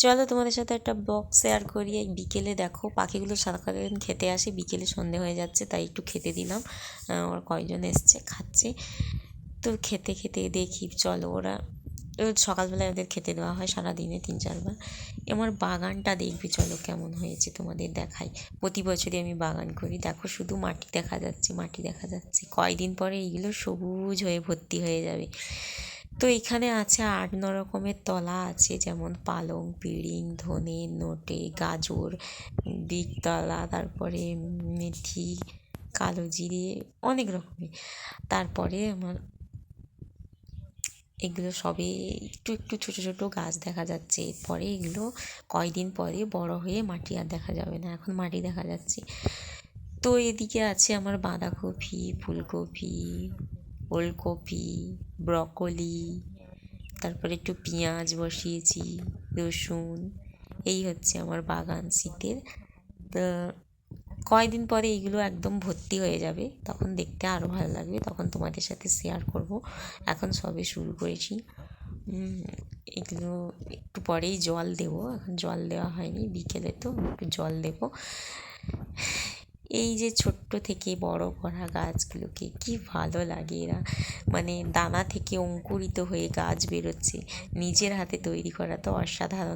চলো তোমাদের সাথে একটা ব্লগ শেয়ার করি। এই বিকেলে দেখো পাখিগুলো সারাদিন খেতে আসে, বিকেলে সন্ধে হয়ে যাচ্ছে তাই একটু খেতে দিলাম। ওরা কয়জন এসছে খাচ্ছে, তো খেতে খেতে দেখি চলো ওরা সকালবেলায় ওদের খেতে দেওয়া হয় সারাদিনে 3-4 বার। আমার বাগানটা দেখবি চলো কেমন হয়েছে তোমাদের দেখাই। প্রতি বছরই আমি বাগান করি, দেখো শুধু মাটি দেখা যাচ্ছে, মাটি দেখা যাচ্ছে, কয়দিন পরে এইগুলো সবুজ হয়ে ভর্তি হয়ে যাবে। তো এখানে আছে 8-9 রকমের তলা আছে, যেমন পালং, পিড়িং, ধনে, নোটে, গাজর, দিকতলা, তারপরে মেথি, কালো জিরে, অনেক রকমের। তারপরে আমার এগুলো সবে একটু একটু ছোটো ছোটো গাছ দেখা যাচ্ছে, পরে এগুলো কয়দিন পরে বড় হয়ে মাটি আর দেখা যাবে না, এখন মাটি দেখা যাচ্ছে। তো এদিকে আছে আমার বাঁধাকপি, ফুলকপি, ওলকপি, ব্রকলি, তারপরে একটু পেঁয়াজ বসিয়েছি, রসুন। এই হচ্ছে আমার বাগান শীতের। তো কয়দিন পরে এইগুলো একদম ভর্তি হয়ে যাবে, তখন দেখতে আরও ভালো লাগবে, তখন তোমাদের সাথে শেয়ার করব। এখন সবে শুরু করেছি। এগুলো একটু পরেই জল দেবো, এখন জল দেওয়া হয়নি, বিকেলে তো একটু জল দেবো। এই যে ছোট্ট থেকে বড় করা গাছগুলোকে কি ভালো লাগে, এরা মানে দানা থেকে অঙ্কুরিত হয়ে গাছ বেরোচ্ছে, নিজের হাতে তৈরি করা তো অসাধারণ।